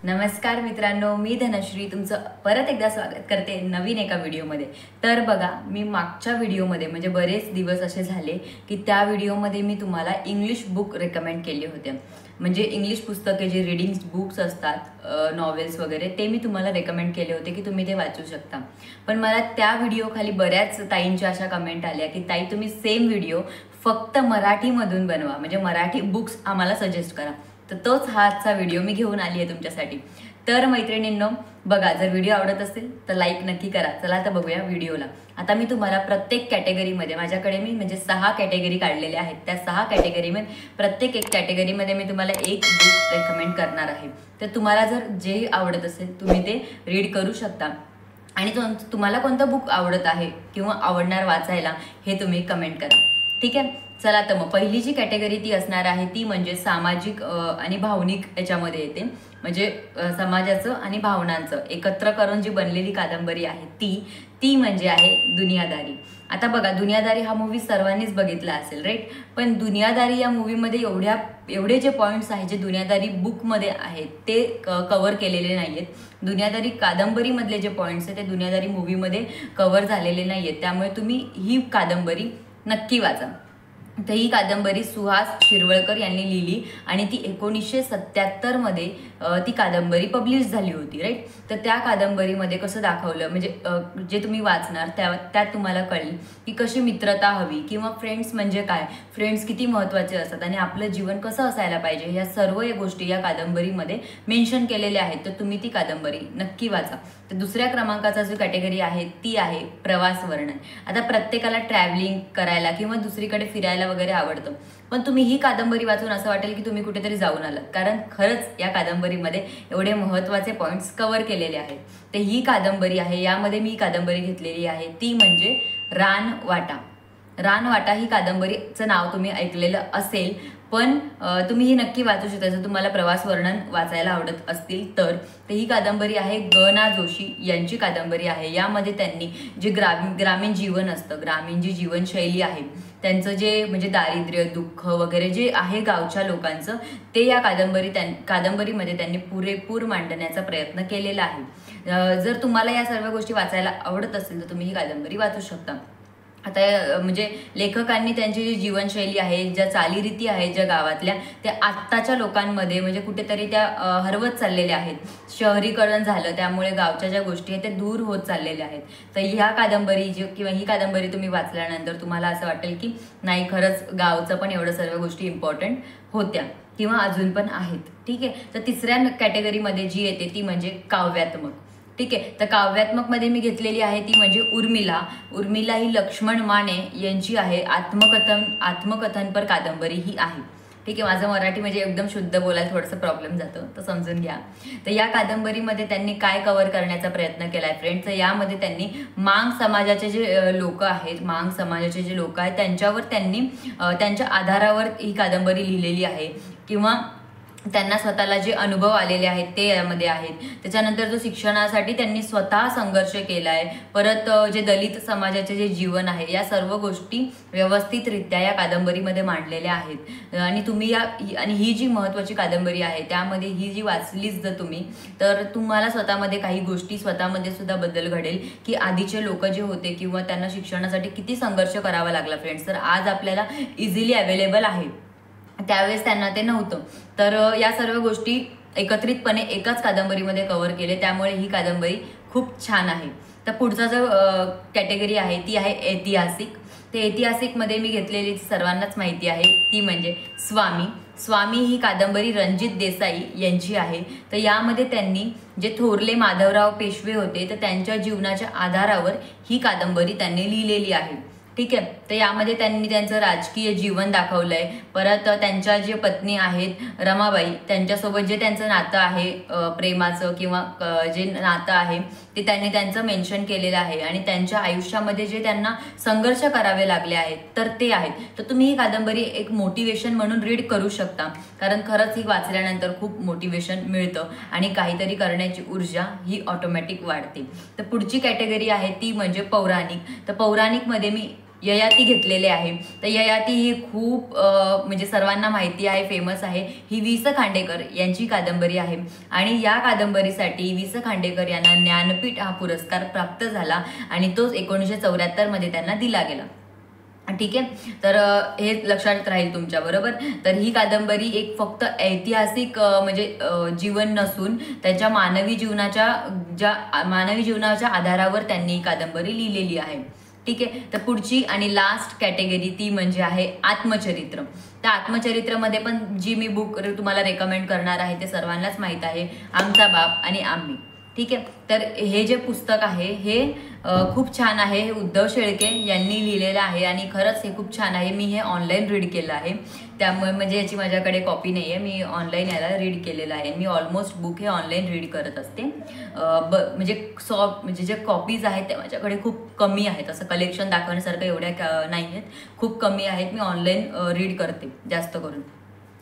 नमस्कार मित्रांनो, मी धनश्री तुमचं परत एकदा स्वागत करते नवीन एका व्हिडिओमध्ये। तर बघा, मी मागच्या व्हिडिओमध्ये म्हणजे बरेच दिवस असे झाले की त्या व्हिडिओमध्ये मी तुम्हाला इंग्लिश बुक रेकमेंड केले होते। म्हणजे इंग्लिश पुस्तके जे रीडिंग बुक्स असतात, नॉवेल्स वगैरे, ते मी तुम्हाला रेकमेंड केले होते की तुम्ही ते वाचू शकता। पण मला त्या व्हिडिओ खाली बऱ्याच ताईंच्या अशा कमेंट आल्या की ताई तुम्ही सेम व्हिडिओ फक्त मराठीमधून बनवा, म्हणजे मराठी बुक्स आम्हाला सजेस्ट करा। तर तोच हाचा व्हिडिओ मी घेऊन आली आहे तुमच्यासाठी। तर मैत्रिणींनो बघा, जर व्हिडिओ आवडत असेल तर लाईक नक्की करा। चला आता बघूया व्हिडिओला। आता मी तुम्हाला प्रत्येक कॅटेगरीमध्ये, माझ्याकडे मी म्हणजे 6 कॅटेगरी काढलेल्या आहेत, त्या 6 कॅटेगरीमध्ये प्रत्येक एक कॅटेगरीमध्ये मी तुम्हाला एक बुक रेकमेंड करणार आहे। तर तुम्हाला जर जे आवडत असेल तुम्ही ते रीड करू शकता आणि तुम्हाला कोणतं बुक आवडत आहे किंवा आवडणार वाचायला हे तुम्ही कमेंट करा, ठीक आहे। चला तर मग पहिली जी कॅटेगरी ती असणार आहे ती म्हणजे सामाजिक आणि भावनिक याच्यामध्ये येते। म्हणजे समाजाचं आणि भावनांचं एकत्र करून जी बनलेली कादंबरी आहे ती म्हणजे आहे दुनियादारी। आता बघा, दुनियादारी हा मूवी सर्वांनीच बघितला असेल, राईट। पण दुनियादारी या मूवीमध्ये एवढे जे पॉइंट्स आहेत जे दुनियादारी बुकमध्ये आहेत ते कव्हर केलेले नाहीयेत। दुनियादारी कादंबरीमधले जे पॉइंट्स आहेत ते दुनियादारी मूवीमध्ये कव्हर झालेले नाहीयेत। त्यामुळे तुम्ही ही कादंबरी नक्की वाचा। तर ही कादंबरी सुहास शिरवळकर यांनी लिहिली आणि ती 1977 मध्ये ती कादंबरी पब्लिश झाली होती, राईट। तर त्या कादंबरीमध्ये कसं दाखवलं, म्हणजे जे तुम्ही वाचणार त्यात तुम्हाला कळेल की कशी मित्रता हवी किंवा फ्रेंड्स म्हणजे काय, फ्रेंड्स किती महत्त्वाचे असतात आणि आपलं जीवन कसं असायला पाहिजे, ह्या सर्व गोष्टी या कादंबरीमध्ये मेन्शन केलेल्या आहेत। तर तुम्ही ती कादंबरी नक्की वाचा। तर दुसऱ्या क्रमांकाचा जो कॅटेगरी आहे ती आहे प्रवास वर्णन। आता प्रत्येकाला ट्रॅव्हलिंग करायला किंवा दुसरीकडे फिरायला वगैरे आवडतं, पण तुम्ही ही कादंबरी वाचून असं वाटेल की तुम्ही कुठेतरी जाऊन आलात, कारण खरंच या कादंबरीमध्ये एवढे महत्त्वाचे पॉइंट्स कव्हर केलेले आहेत। तर ही कादंबरी आहे, यामध्ये मी कादंबरी घेतलेली आहे ती म्हणजे रानवाटा। रानवाटा ही कादंबरीचं नाव तुम्ही ऐकलेलं असेल, पण तुम्ही ही नक्की वाचू शकता जर तुम्हाला प्रवास वर्णन वाचायला आवडत असतील तर। ही कादंबरी आहे ग.ना. जोशी यांची कादंबरी आहे। यामध्ये त्यांनी जे ग्रामीण जीवन असतं, ग्रामीण जी जीवनशैली आहे, त्यांचं जे म्हणजे दारिद्र्य, दुःख वगैरे जे आहे गावच्या लोकांचं, ते या कादंबरीमध्ये त्यांनी पुरेपूर मांडण्याचा प्रयत्न केलेला आहे। जर तुम्हाला या सर्व गोष्टी वाचायला आवडत असेल तर तुम्ही ही कादंबरी वाचू शकता। आता म्हणजे लेखकांनी त्यांची जी जीवनशैली आहे, ज्या चालीरीती आहेत ज्या गावातल्या, त्या आत्ताच्या लोकांमध्ये म्हणजे कुठेतरी त्या हरवत चाललेल्या आहेत। शहरीकरण झालं त्यामुळे गावच्या ज्या गोष्टी आहेत त्या दूर होत चाललेल्या आहेत। तर ह्या कादंबरी किंवा ही कादंबरी तुम्ही वाचल्यानंतर तुम्हाला असं वाटेल की नाही, खरंच गावचं पण एवढं सर्व गोष्टी इम्पॉर्टंट होत्या किंवा अजून पण आहेत, ठीक आहे। तर तिसऱ्या कॅटेगरीमध्ये जी येते ती म्हणजे काव्यात्मक, ठीक आहे। तर काव्यात्मक मध्ये मी घेतलेली आहे ती म्हणजे उर्मिला ही लक्ष्मण माने यांची आहे। आत्मकथनपर कादंबरी ही आहे, ठीक आहे। माझं मराठी म्हणजे एकदम शुद्ध बोलायला थोडंसं प्रॉब्लेम जातो, तर समजून घ्या। तर या कादंबरीमध्ये त्यांनी काय कव्हर करण्याचा प्रयत्न केलाय फ्रेंड्स, तर यामध्ये त्यांनी मांग समाजाचे जे लोक आहेत, त्यांच्यावर त्यांनी त्यांच्या आधारावर ही कादंबरी लिहिलेली आहे किंवा त्यांना स्वतःला जे अनुभव आलेले आहेत ते यामध्ये आहेत। त्याच्यानंतर जो शिक्षणासाठी त्यांनी स्वतः संघर्ष केलाय, परत जे दलित समाजाचे जे जीवन आहे, या सर्व गोष्टी व्यवस्थितरित्या या कादंबरीमध्ये मांडलेल्या आहेत। आणि ही जी महत्त्वाची कादंबरी आहे त्यामध्ये ही जी वाचलीच जर तुम्ही, तर तुम्हाला स्वतःमध्ये काही गोष्टी, स्वतःमध्ये सुद्धा बदल घडेल की आधीचे लोक जे होते किंवा त्यांना शिक्षणासाठी किती संघर्ष करावा लागला फ्रेंड्स, तर आज आपल्याला इझिली अवेलेबल आहे, त्यावेळेस त्यांना ते नव्हतं। तर या सर्व गोष्टी एकत्रितपणे एकाच कादंबरीमध्ये कव्हर केले, त्यामुळे ही कादंबरी खूप छान आहे। तर पुढचा जो कॅटेगरी आहे ती आहे ऐतिहासिक। ते ऐतिहासिकमध्ये मी घेतलेली सर्वांनाच माहिती आहे ती म्हणजे स्वामी ही कादंबरी रणजित देसाई यांची आहे। तर यामध्ये त्यांनी जे थोरले माधवराव पेशवे होते तर त्यांच्या जीवनाच्या आधारावर ही कादंबरी त्यांनी लिहिलेली आहे, ठीक आहे। तर यामध्ये त्यांनी त्यांचं राजकीय जीवन दाखवलंय, परत त्यांच्या जे पत्नी आहेत रमाबाई, त्यांच्यासोबत जे त्यांचं नातं आहे प्रेमाचं किंवा जे नातं आहे ते त्यांनी त्यांचं मेन्शन केलेलं आहे आणि त्यांच्या आयुष्यामध्ये जे त्यांना संघर्ष करावे लागले आहेत तर ते आहेत। तर तुम्ही ही कादंबरी एक मोटिवेशन म्हणून रीड करू शकता, कारण खरंच ही वाचल्यानंतर खूप मोटिवेशन मिळतं आणि काहीतरी करण्याची ऊर्जा ही ऑटोमॅटिक वाढते। तर पुढची कॅटेगरी आहे ती म्हणजे पौराणिक। तर पौराणिकमध्ये मी ययाती घेतलेले आहे. तर ययाती ही खूप म्हणजे सर्वांना माहिती आहे, फेमस आहे. ही वि स खांडेकर यांची कादंबरी आहे आणि या कादंबरीसाठी वि स खांडेकर यांना ज्ञानपीठ हा पुरस्कार प्राप्त झाला आणि तोच 1974 मध्ये त्यांना दिला गेला. ठीक आहे, तर हे लक्षात राहील तुमच्या बरोबर. तर ही कादंबरी एक फक्त ऐतिहासिक म्हणजे जीवन नसून त्याच्या मानवी जीवनाच्या आधारावर त्यांनी ही कादंबरी लिहिलेली आहे. ठीक आहे, तर पुढची आणि लास्ट कॅटेगरी ती म्हणजे आहे आत्मचरित्र. त्या आत्मचरित्रमध्ये पण जी मी बुक तुम्हाला रेकमेंड करणार आहे ते सर्वांनाच माहीत आहे, आमचा बाप आणि आम्ही. ठीक आहे, तर हे जे पुस्तक आहे हे खूप छान आहे. हे उद्धव शेळके यांनी लिहिलेलं आहे आणि खरंच हे खूप छान आहे. मी हे ऑनलाईन रीड केलं आहे, त्यामुळे म्हणजे याची माझ्याकडे कॉपी नाही आहे, मी ऑनलाईन याला रीड केलेलं आहे. मी ऑलमोस्ट बुक हे ऑनलाईन रीड करत असते. म्हणजे जे कॉपीज आहेत ते माझ्याकडे खूप कमी आहेत, असं कलेक्शन दाखवण्यासारखं एवढ्या नाही आहेत, खूप कमी आहेत. मी ऑनलाईन रीड करते जास्त करून.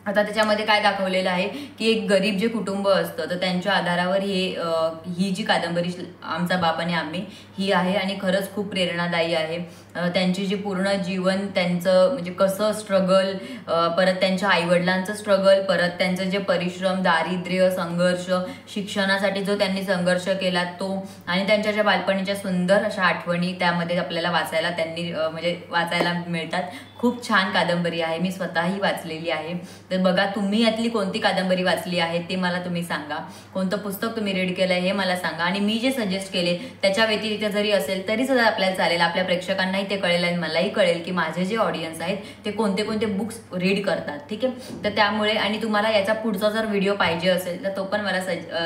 आता त्याच्यामध्ये काय दाखवलेलं आहे की एक गरीब जे कुटुंब असतं तर त्यांच्या आधारावर ही जी कादंबरी आमचा बाप आणि आम्ही ही आहे आणि खरंच खूप प्रेरणादायी आहे. त्यांची जी पूर्ण जीवन त्यांचं म्हणजे कसं स्ट्रगल, परत त्यांच्या आईवडिलांचं स्ट्रगल, परत त्यांचं जे परिश्रम, दारिद्र्य, संघर्ष, शिक्षणासाठी जो त्यांनी संघर्ष केला तो, आणि त्यांच्या ज्या बालपणीच्या सुंदर अशा आठवणी त्यामध्ये आपल्याला वाचायला मिळतात. खूप छान कादंबरी आहे, मी स्वतःही वाचलेली आहे. तर बघा, तुम्ही यातली कोणती कादंबरी वाचली आहे ते मला तुम्ही सांगा. कोणतं पुस्तक तुम्ही रीड केलं आहे हे मला सांगा. आणि मी जे सजेस्ट केले त्याच्या व्यतिरिक्त जरी असेल तरी सुद्धा आपल्याला चालेल. आपल्या प्रेक्षकांनाही ते कळेल आणि मलाही कळेल की माझे जे ऑडियन्स आहेत ते कोणते कोणते बुक्स रीड करतात. ठीक आहे, तर त्यामुळे आणि तुम्हाला याचा पुढचा जर व्हिडिओ पाहिजे असेल तर तो पण मला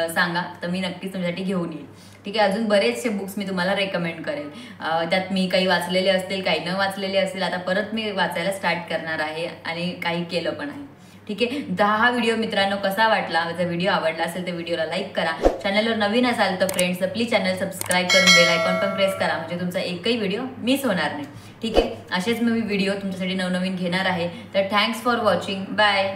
सांगा, तर मी नक्कीच तुमच्यासाठी घेऊन येईल. ठीक आहे, अजून बरेचसे बुक्स मी तुम्हाला रेकमेंड करेल. त्यात मी काही वाचलेले असतील, काही न वाचलेले असतील. आता परत मी वाचायला स्टार्ट करणार आहे आणि काही केलं पण आहे. ठीक आहे, हा व्हिडिओ मित्रांनो कसा वाटला, जर व्हिडिओ आवडला असेल तर व्हिडिओला लाईक करा. चॅनलवर नवीन असाल तर फ्रेंड्स प्लीज चॅनल सबस्क्राईब करून बेल आयकॉन पण प्रेस करा, म्हणजे तुमचा एकही व्हिडिओ मिस होणार नाही. ठीक आहे, असेच मी व्हिडिओ तुमच्यासाठी नवनवीन घेणार आहे. तर थँक्स फॉर वॉचिंग, बाय.